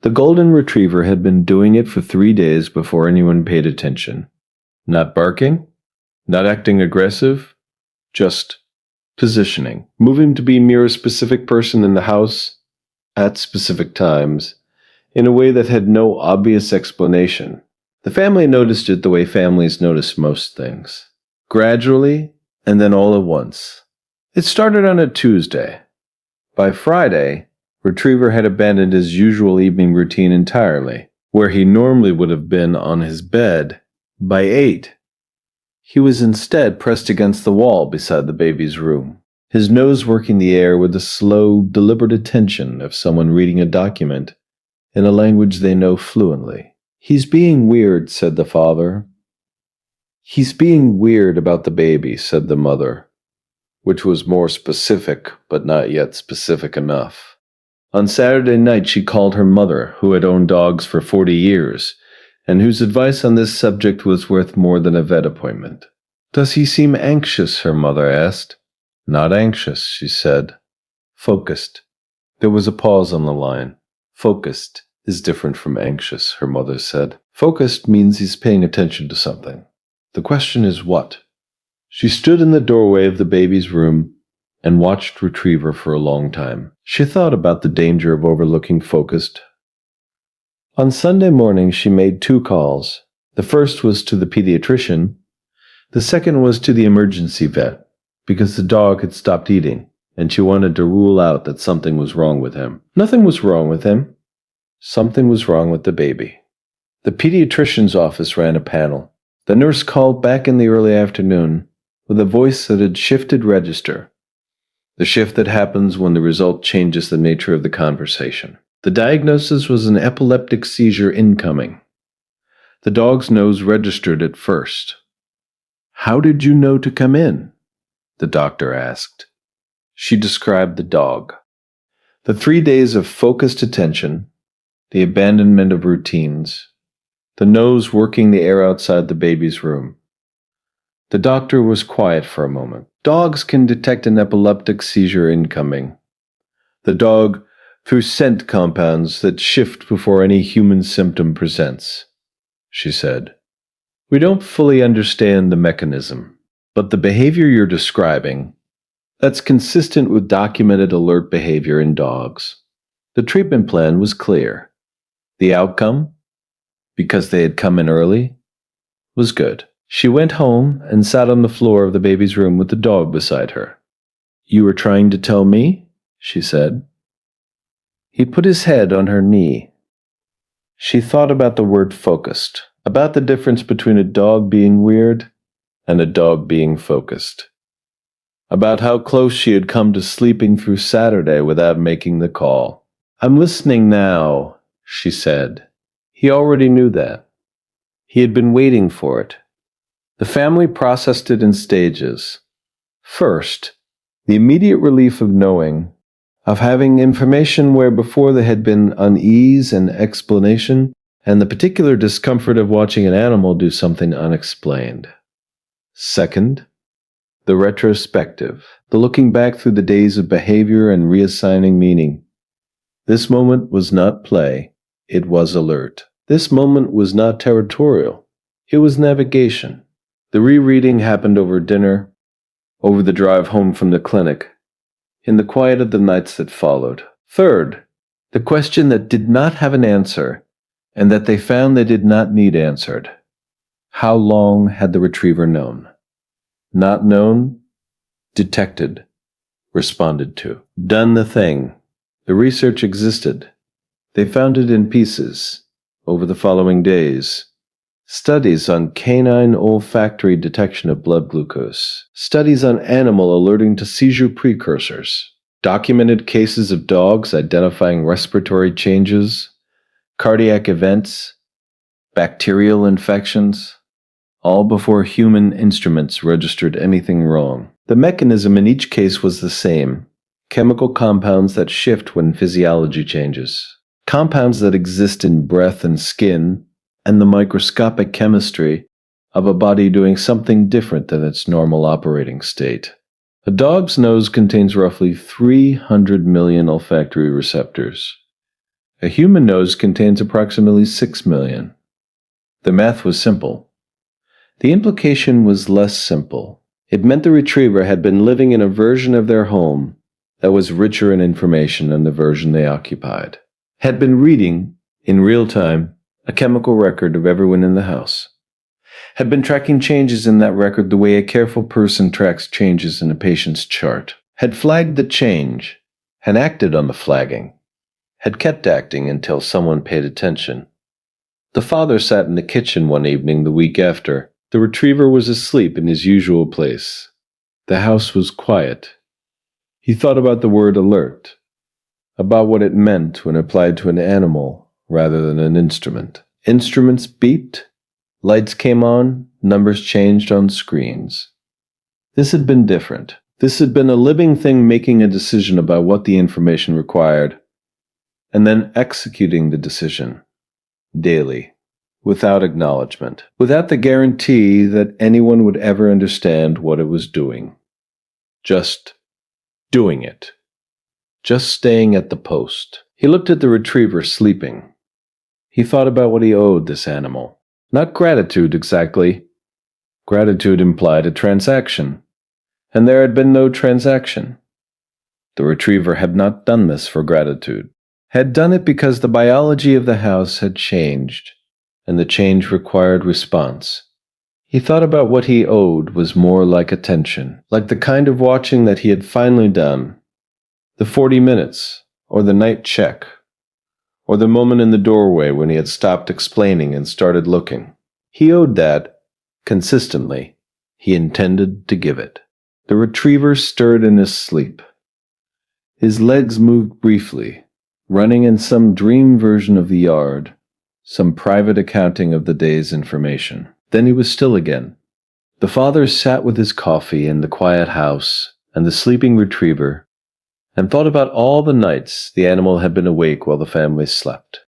The golden retriever had been doing it for 3 days before anyone paid attention. Not barking, not acting aggressive, just positioning, moving to be near a specific person in the house at specific times, in a way that had no obvious explanation. The family noticed it the way families notice most things. Gradually, and then all at once. It started on a Tuesday. By Friday, Retriever had abandoned his usual evening routine entirely. Where he normally would have been on his bed, by 8, he was instead pressed against the wall beside the baby's room, his nose working the air with the slow, deliberate attention of someone reading a document in a language they know fluently. "He's being weird," said the father. "He's being weird about the baby," said the mother, which was more specific, but not yet specific enough. On Saturday night she called her mother, who had owned dogs for 40 years, and whose advice on this subject was worth more than a vet appointment. "Does he seem anxious?" her mother asked. "Not anxious," she said. "Focused." There was a pause on the line. "Focused is different from anxious," her mother said. "Focused means he's paying attention to something. The question is what?" She stood in the doorway of the baby's room and watched Retriever for a long time. She thought about the danger of overlooking Focused. On Sunday morning she made 2 calls. The first was to the pediatrician. The second was to the emergency vet, because the dog had stopped eating, and she wanted to rule out that something was wrong with him. Nothing was wrong with him. Something was wrong with the baby. The pediatrician's office ran a panel. The nurse called back in the early afternoon with a voice that had shifted register, the shift that happens when the result changes the nature of the conversation. The diagnosis was an epileptic seizure incoming. The dog's nose registered it first. "How did you know to come in?" the doctor asked. She described the dog. The 3 days of focused attention, the abandonment of routines, the nose working the air outside the baby's room. The doctor was quiet for a moment. "Dogs can detect an epileptic seizure incoming. The dog through scent compounds that shift before any human symptom presents," she said. "We don't fully understand the mechanism, but the behavior you're describing, that's consistent with documented alert behavior in dogs." The treatment plan was clear. The outcome, because they had come in early, was good. She went home and sat on the floor of the baby's room with the dog beside her. "You were trying to tell me?" she said. He put his head on her knee. She thought about the word focused, about the difference between a dog being weird and a dog being focused, about how close she had come to sleeping through Saturday without making the call. "I'm listening now," she said. He already knew that. He had been waiting for it. The family processed it in stages. First, the immediate relief of knowing, of having information where before there had been unease and explanation, and the particular discomfort of watching an animal do something unexplained. Second, the retrospective, the looking back through the days of behavior and reassigning meaning. This moment was not play, it was alert. This moment was not territorial, it was navigation. The rereading happened over dinner, over the drive home from the clinic, in the quiet of the nights that followed. Third, the question that did not have an answer, and that they found they did not need answered. How long had the retriever known? Not known, detected, responded to. Done the thing. The research existed. They found it in pieces, over the following days. Studies on canine olfactory detection of blood glucose. Studies on animal alerting to seizure precursors. Documented cases of dogs identifying respiratory changes, cardiac events, bacterial infections, all before human instruments registered anything wrong. The mechanism in each case was the same: chemical compounds that shift when physiology changes. Compounds that exist in breath and skin, and the microscopic chemistry of a body doing something different than its normal operating state. A dog's nose contains roughly 300 million olfactory receptors. A human nose contains approximately 6 million. The math was simple. The implication was less simple. It meant the retriever had been living in a version of their home that was richer in information than the version they occupied. Had been reading, in real time, a chemical record of everyone in the house. Had been tracking changes in that record the way a careful person tracks changes in a patient's chart. Had flagged the change, had acted on the flagging, had kept acting until someone paid attention. The father sat in the kitchen one evening the week after. The retriever was asleep in his usual place. The house was quiet. He thought about the word alert, about what it meant when applied to an animal rather than an instrument. Instruments beeped, lights came on, numbers changed on screens. This had been different. This had been a living thing making a decision about what the information required, and then executing the decision, daily, without acknowledgement, without the guarantee that anyone would ever understand what it was doing. Just doing it. Just staying at the post. He looked at the retriever sleeping. He thought about what he owed this animal. Not gratitude exactly. Gratitude implied a transaction, and there had been no transaction. The retriever had not done this for gratitude. Had done it because the biology of the house had changed, and the change required response. He thought about what he owed was more like attention, like the kind of watching that he had finally done, the 40 minutes, or the night check, or the moment in the doorway when he had stopped explaining and started looking. He owed that, consistently. He intended to give it. The retriever stirred in his sleep. His legs moved briefly, running in some dream version of the yard, some private accounting of the day's information. Then he was still again. The father sat with his coffee in the quiet house and the sleeping retriever, and thought about all the nights the animal had been awake while the family slept.